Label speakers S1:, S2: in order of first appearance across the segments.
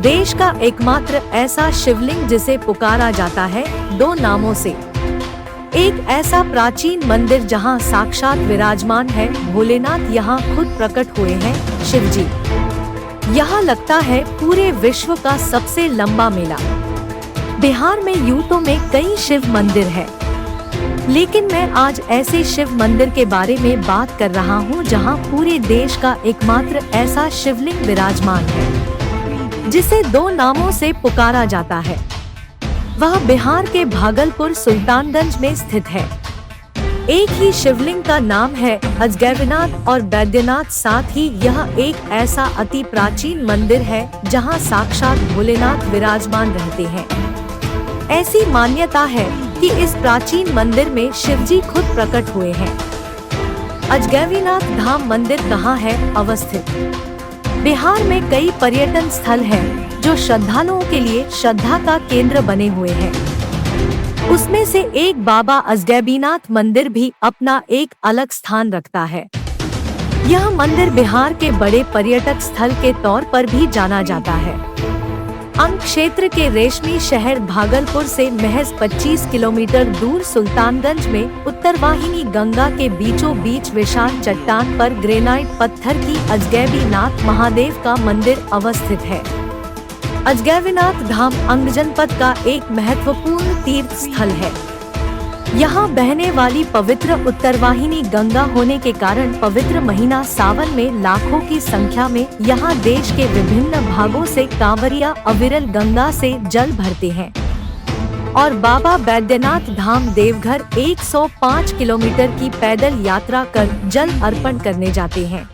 S1: देश का एकमात्र ऐसा शिवलिंग जिसे पुकारा जाता है दो नामों से। एक ऐसा प्राचीन मंदिर जहां साक्षात विराजमान है भोलेनाथ, यहाँ खुद प्रकट हुए हैं शिव जी। यहाँ लगता है पूरे विश्व का सबसे लंबा मेला। बिहार में यूं में कई शिव मंदिर है, लेकिन मैं आज ऐसे शिव मंदिर के बारे में बात कर रहा हूँ जहाँ पूरे देश का एकमात्र ऐसा शिवलिंग विराजमान है जिसे दो नामों से पुकारा जाता है। वह बिहार के भागलपुर सुल्तानगंज में स्थित है। एक ही शिवलिंग का नाम है अजगैबीनाथ और बैद्यनाथ। साथ ही यह एक ऐसा अति प्राचीन मंदिर है जहां साक्षात भोलेनाथ विराजमान रहते हैं। ऐसी मान्यता है कि इस प्राचीन मंदिर में शिवजी खुद प्रकट हुए हैं। अजगैबीनाथ धाम मंदिर कहाँ है अवस्थित? बिहार में कई पर्यटन स्थल हैं जो श्रद्धालुओं के लिए श्रद्धा का केंद्र बने हुए हैं। उसमें से एक बाबा अजगैबीनाथ मंदिर भी अपना एक अलग स्थान रखता है। यह मंदिर बिहार के बड़े पर्यटक स्थल के तौर पर भी जाना जाता है। अंग क्षेत्र के रेशमी शहर भागलपुर से महज 25 किलोमीटर दूर सुल्तानगंज में उत्तरवाहिनी गंगा के बीचों बीच विशाल चट्टान पर ग्रेनाइट पत्थर की अजगैबीनाथ महादेव का मंदिर अवस्थित है। अजगैबीनाथ धाम अंग जनपद का एक महत्वपूर्ण तीर्थ स्थल है। यहाँ बहने वाली पवित्र उत्तरवाहिनी गंगा होने के कारण पवित्र महीना सावन में लाखों की संख्या में यहाँ देश के विभिन्न भागों से कांवरिया अविरल गंगा से जल भरते हैं और बाबा बैद्यनाथ धाम देवघर 105 किलोमीटर की पैदल यात्रा कर जल अर्पण करने जाते हैं।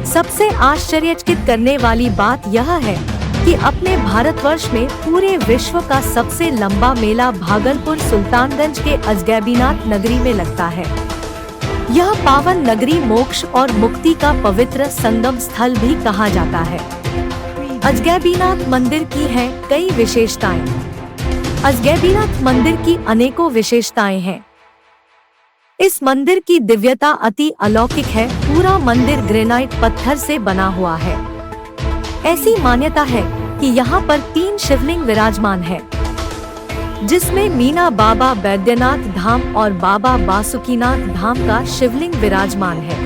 S1: सबसे आश्चर्यचकित करने वाली बात यह है कि अपने भारतवर्ष में पूरे विश्व का सबसे लंबा मेला भागलपुर सुल्तानगंज के अजगैबीनाथ नगरी में लगता है। यह पावन नगरी मोक्ष और मुक्ति का पवित्र संगम स्थल भी कहा जाता है। अजगैबीनाथ मंदिर की हैं कई विशेषताएं। अजगैबीनाथ मंदिर की अनेकों विशेषताएं हैं। इस मंदिर की दिव्यता अति अलौकिक है। पूरा मंदिर ग्रेनाइट पत्थर से बना हुआ है। ऐसी मान्यता है कि यहाँ पर 3 शिवलिंग विराजमान है, जिसमें मीना बाबा बैद्यनाथ धाम और बाबा बासुकीनाथ धाम का शिवलिंग विराजमान है।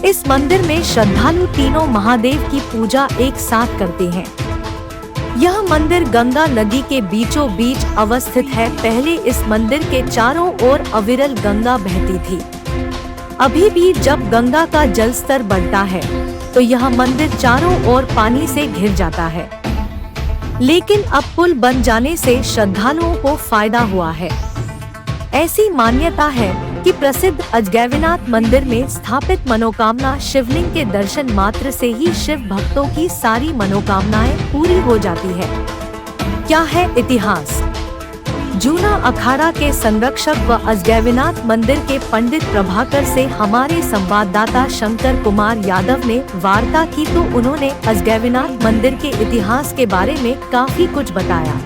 S1: इस मंदिर में श्रद्धालु तीनों महादेव की पूजा एक साथ करते हैं। यह मंदिर गंगा नदी के बीचों बीच अवस्थित है। पहले इस मंदिर के चारों ओर अविरल गंगा बहती थी। अभी भी जब गंगा का जल स्तर बढ़ता है तो यह मंदिर चारों ओर पानी से घिर जाता है, लेकिन अब पुल बन जाने से श्रद्धालुओं को फायदा हुआ है। ऐसी मान्यता है कि प्रसिद्ध अजगैबीनाथ मंदिर में स्थापित मनोकामना शिवलिंग के दर्शन मात्र से ही शिव भक्तों की सारी मनोकामनाएं पूरी हो जाती है। क्या है इतिहास? जूना अखाड़ा के संरक्षक व अजगैबीनाथ मंदिर के पंडित प्रभाकर से हमारे संवाददाता शंकर कुमार यादव ने वार्ता की तो उन्होंने अजगैबीनाथ मंदिर के इतिहास के बारे में काफी कुछ बताया।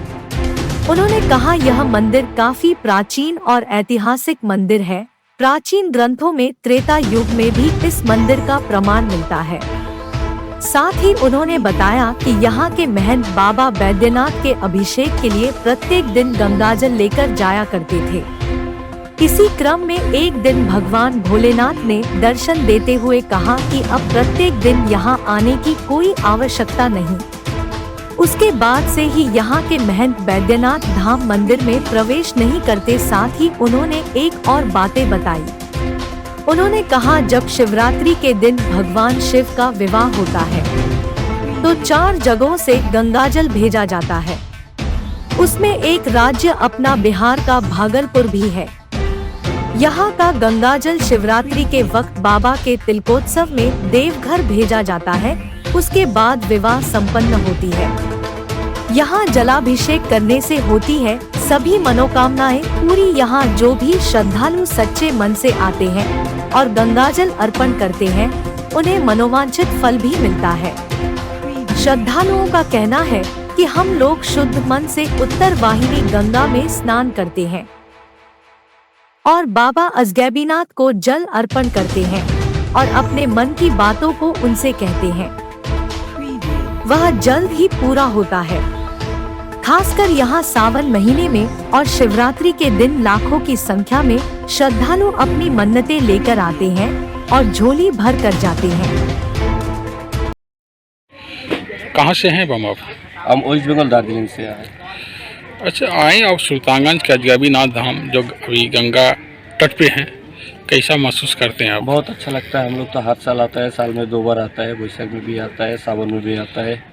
S1: उन्होंने कहा यह मंदिर काफी प्राचीन और ऐतिहासिक मंदिर है। प्राचीन ग्रंथों में त्रेता युग में भी इस मंदिर का प्रमाण मिलता है। साथ ही उन्होंने बताया कि यहाँ के महंत बाबा बैद्यनाथ के अभिषेक के लिए प्रत्येक दिन गंगाजल लेकर जाया करते थे। इसी क्रम में एक दिन भगवान भोलेनाथ ने दर्शन देते हुए कहा कि अब प्रत्येक दिन यहाँ आने की कोई आवश्यकता नहीं। उसके बाद से ही यहाँ के महंत बैद्यनाथ धाम मंदिर में प्रवेश नहीं करते। साथ ही उन्होंने एक और बातें बताई। उन्होंने कहा जब शिवरात्रि के दिन भगवान शिव का विवाह होता है तो 4 जगहों से गंगाजल भेजा जाता है। उसमें एक राज्य अपना बिहार का भागलपुर भी है। यहाँ का गंगाजल शिवरात्रि के वक्त बाबा के तिलकोत्सव में देवघर भेजा जाता है। उसके बाद विवाह संपन्न होती है। यहाँ जलाभिषेक करने से होती है सभी मनोकामनाएं पूरी। यहाँ जो भी श्रद्धालु सच्चे मन से आते हैं और गंगाजल अर्पण करते हैं उन्हें मनोवांछित फल भी मिलता है। श्रद्धालुओं का कहना है कि हम लोग शुद्ध मन से उत्तरवाहिनी गंगा में स्नान करते हैं और बाबा अजगैबीनाथ को जल अर्पण करते हैं और अपने मन की बातों को उनसे कहते हैं। वह जल्द ही पूरा होता है। खासकर यहाँ सावन महीने में और शिवरात्रि के दिन लाखों की संख्या में श्रद्धालु अपनी मन्नतें लेकर आते हैं और झोली भर कर जाते हैं।
S2: कहाँ से हैं बम आप?
S3: हम वेस्ट बंगाल दार्जिलिंग से आए।
S2: अच्छा, आए आप सुल्तानगंज के अजगैबीनाथ धाम जो अभी गंगा तट पे हैं, कैसा महसूस करते हैं आप?
S3: बहुत अच्छा लगता है। हम लोग तो हर साल आता है, साल में 2 बार आता है, वैशाख में भी आता है, सावन में भी आता है।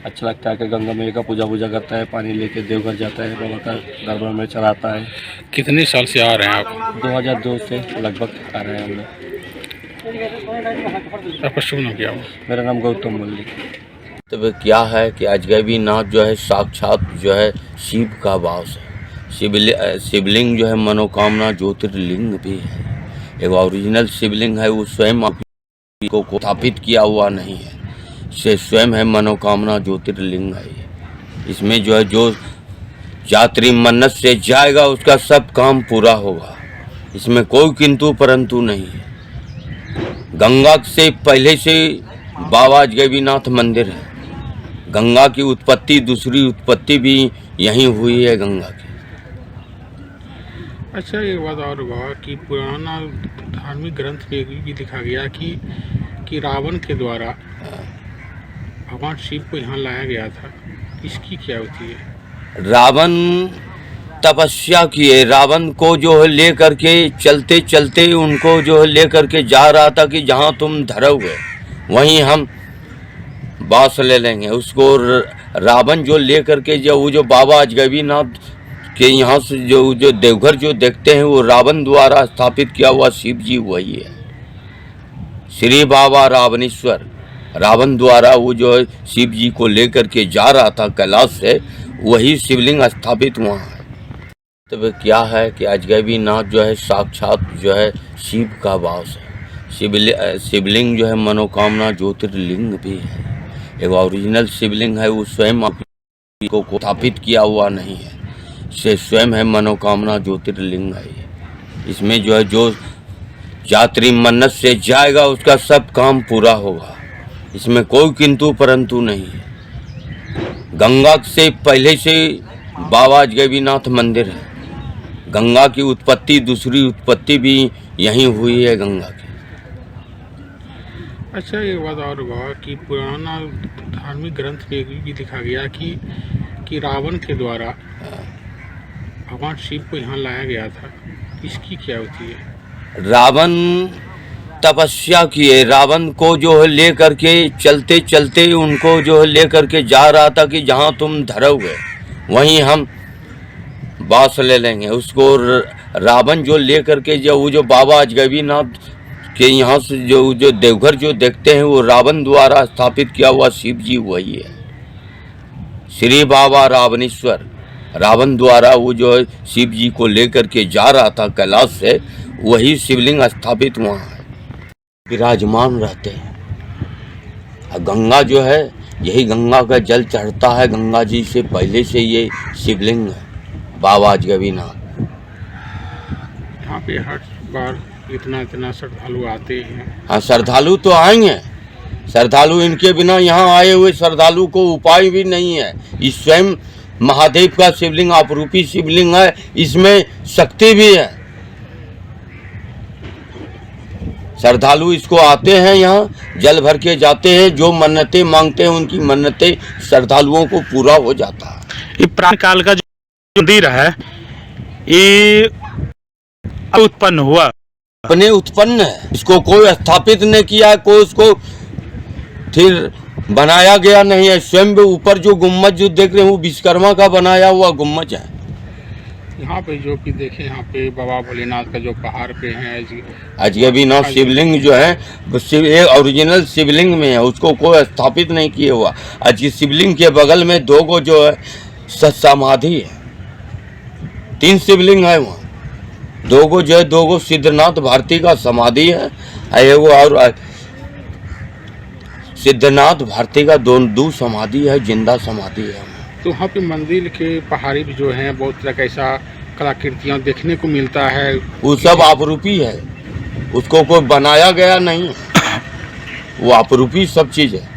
S3: अच्छा लगता है कि गंगा मैया का पूजा करता है, पानी लेके देवघर जाता है, बाबा का दरबार में चढ़ाता है।
S2: कितने साल से आ रहे हैं आप?
S3: 2002 से लगभग आ रहे हैं हम लोग।
S2: आपका शुभ नाम क्या हुआ?
S3: मेरा नाम गौतम मल्लिक।
S4: तो क्या है कि अजगैबीनाथ जो है साक्षात जो है शिव का वास है। शिवलिंग जो है मनोकामना ज्योतिर्लिंग भी है। एक ओरिजिनल शिवलिंग है, वो स्वयं को स्थापित किया हुआ नहीं है, से स्वयं है मनोकामना ज्योतिर्लिंग है। इसमें जो है जो यात्री मन्नत से जाएगा उसका सब काम पूरा होगा। इसमें कोई किंतु परंतु नहीं है। गंगा से पहले से बाबा अजगैबीनाथ मंदिर है। गंगा की उत्पत्ति, दूसरी उत्पत्ति भी यहीं हुई है गंगा की।
S2: अच्छा, एक बात और हुआ कि पुराना धार्मिक ग्रंथ में भी लिखा गया कि रावण के द्वारा भगवान शिव को यहाँ लाया गया था। इसकी क्या होती है?
S4: रावण तपस्या किए, रावण को जो है ले करके चलते चलते उनको जो है ले करके जा रहा था कि जहाँ तुम धरोगे वहीं हम बास ले लेंगे। उसको रावण जो ले करके वो जो बाबा अजगैबीनाथ के यहाँ से जो देवघर जो देखते हैं वो रावण द्वारा स्थापित किया हुआ शिव जी वही है। श्री बाबा रावणेश्वर रावण द्वारा वो जो है शिव जी को लेकर के जा रहा था कैलाश से, वही शिवलिंग स्थापित वहाँ है। तो क्या है कि अजगैबीनाथ जो है साक्षात जो है शिव का वास है। शिवलिंग जो है मनोकामना ज्योतिर्लिंग भी है। एक ओरिजिनल शिवलिंग है, वो स्वयं को स्थापित किया हुआ नहीं है, से स्वयं है मनोकामना ज्योतिर्लिंग है। इसमें जो है जो यात्री मन्नत से जाएगा उसका सब काम पूरा होगा। इसमें कोई किंतु परंतु नहीं है। गंगा से पहले से बाबा अजगैबीनाथ मंदिर है। गंगा की उत्पत्ति, दूसरी उत्पत्ति भी यहीं हुई है गंगा की।
S2: अच्छा, एक बात और हुआ कि पुराना धार्मिक ग्रंथ में भी लिखा गया कि रावण के द्वारा भगवान शिव को यहाँ लाया गया था। इसकी क्या होती है?
S4: रावण तपस्या किए, रावण को जो है ले करके चलते चलते उनको जो है ले करके जा रहा था कि जहाँ तुम धरोगे वहीं हम बास ले लेंगे। उसको रावण जो ले करके वो जो बाबा अजगैबीनाथ के यहाँ से जो देवघर जो देखते हैं वो रावण द्वारा स्थापित किया हुआ शिव जी वही है। श्री बाबा रावणेश्वर रावण द्वारा वो जो है शिव जी को लेकर के जा रहा था कैलाश से, वही शिवलिंग स्थापित वहाँ है, विराजमान रहते हैं। गंगा जो है यही गंगा का जल चढ़ता है। गंगा जी से पहले से ये शिवलिंग है बाबा अजगैबीनाथ।
S2: यहाँ पे हर बार इतना श्रद्धालु आते हैं।
S4: हाँ, श्रद्धालु तो आएंगे। श्रद्धालु इनके बिना यहाँ आए हुए श्रद्धालु को उपाय भी नहीं है। इस स्वयं महादेव का शिवलिंग आपरूपी शिवलिंग है, इसमें शक्ति भी है। श्रद्धालु इसको आते हैं, यहाँ जल भर के जाते हैं। जो मन्नतें मांगते हैं उनकी मन्नतें श्रद्धालुओं को पूरा हो जाता है।
S5: ये प्राचीन काल का जो मंदिर है ये उत्पन्न हुआ,
S4: अपने उत्पन्न है। इसको कोई स्थापित नहीं किया है, कोई उसको फिर बनाया गया नहीं है। स्वयं ऊपर जो गुम्मज जो देख रहे हैं वो विश्वकर्मा का बनाया हुआ गुम्मज है।
S2: यहाँ पे जो कि देखें, यहाँ पे बाबा भोलेनाथ का जो पहाड़ पे है
S4: अजगैबीनाथ शिवलिंग जो है एक ओरिजिनल शिवलिंग में है, उसको कोई स्थापित नहीं किया हुआ। आज शिवलिंग के बगल में 2 गो जो है समाधि है, 3 शिवलिंग है वहाँ। 2 गो जो है 2 गो सिद्धनाथ भारती का समाधि है, एगो और सिद्धनाथ भारती का 2 समाधि है, जिंदा समाधि है।
S2: तो वहाँ पे मंदिर के पहाड़ी भी जो हैं बहुत तरह का ऐसा कलाकृतियाँ देखने को मिलता है।
S4: वो सब आपरूपी है, उसको कोई बनाया गया नहीं, वो आपरूपी सब चीज़ है।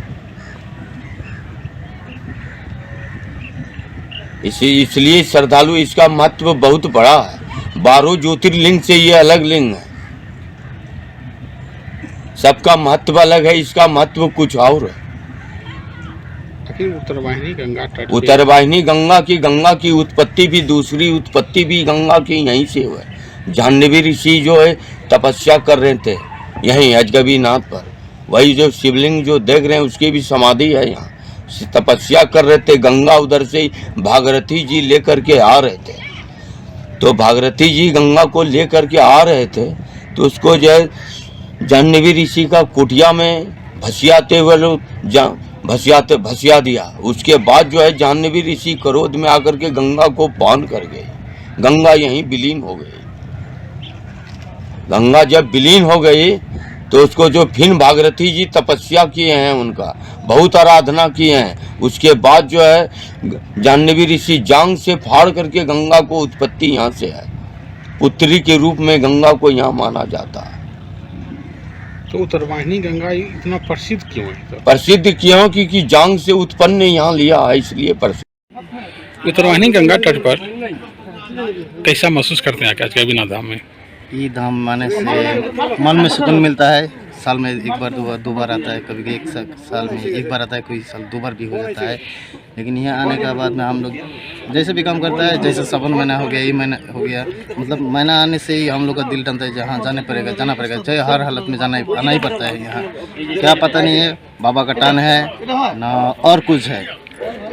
S4: इसलिए श्रद्धालु इसका महत्व बहुत बड़ा है। 12 ज्योतिर्लिंग से ये अलग लिंग है, सबका महत्व अलग है, इसका महत्व कुछ और है।
S2: लेकिन उत्तरवाहिनी गंगा तट पे
S4: उत्तरवाहिनी गंगा की उत्पत्ति भी, दूसरी उत्पत्ति भी गंगा की यहीं से हुई। जाह्नवी ऋषि जो है तपस्या कर रहे थे यहीं अजगबी नाथ पर, वही जो शिवलिंग जो देख रहे हैं उसकी भी समाधि है यहाँ। तपस्या कर रहे थे, गंगा उधर से भागीरथी जी लेकर के आ रहे थे। तो भागीरथी जी गंगा को लेकर के आ रहे थे तो उसको जो है जाह्नवी ऋषि का कुटिया में भसियाते हुए लोग भसिया दिया। उसके बाद जो है जाह्नवी ऋषि क्रोध में आकर के गंगा को पान कर गए। गंगा यहीं विलीन हो गई। गंगा जब विलीन हो गई तो उसको जो फिर भागीरथी जी तपस्या किए हैं, उनका बहुत आराधना किए हैं। उसके बाद जो है जाह्नवी ऋषि जांग से फाड़ करके गंगा को उत्पत्ति यहाँ से है। पुत्री के रूप में गंगा को यहाँ माना जाता है।
S2: तो उत्तरवाहिनी गंगा इतना प्रसिद्ध क्यों है? तो
S4: प्रसिद्ध क्यों? क्योंकि जांग से उत्पन्न यहाँ लिया है, इसलिए प्रसिद्ध।
S2: उत्तरवाहिनी गंगा तट पर कैसा महसूस करते हैं आज अजगबीनाथ धाम में?
S6: ये धाम माने से मन में सुकून मिलता है। साल में एक बार दो बार आता है, कभी एक साल में एक बार आता है, कोई साल 2 बार भी हो जाता है। लेकिन यहाँ आने के बाद में हम लोग जैसे भी काम करता है, जैसे सावन महीना हो गया, ये महीना हो गया, मतलब महीना आने से ही हम लोग का दिल टनता है जहाँ जाना पड़ेगा चाहे हर हालत में आना ही पड़ता है। यहाँ क्या पता नहीं है, बाबा का टान है ना और कुछ है,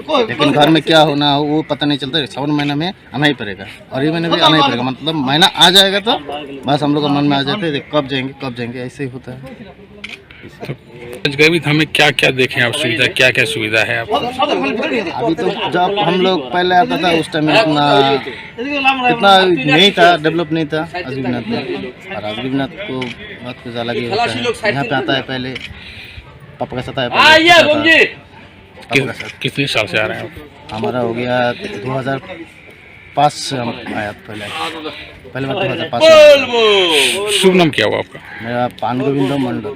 S6: लेकिन घर में क्या होना हो वो पता नहीं चलता। सावन महीना में आना ही पड़ेगा और ये महीना भी आना ही पड़ेगा। मतलब महीना आ जाएगा तो बस हम लोग का मन में आ जाते हैं कब जाएंगे ऐसे ही होता है।
S2: तो अजगबी धाम में क्या क्या देखें आप? सुविधा क्या क्या सुविधा है आप?
S6: अभी तो जब हम लोग पहले आता था उस टाइम इतना नहीं था, डेवलप नहीं था अजगबीनाथ में। और अजगबीनाथ को बात कुछ अलग ही होता है। यहाँ पे आता है पहले पापा का साथ है।
S2: कितने साल से आ रहे हैं आप?
S6: हमारा हो गया 2005 से हम आया पहले बार 2005 से।
S2: शुभ नाम क्या हुआ आपका?
S6: मेरा पान गोविंद मंडल।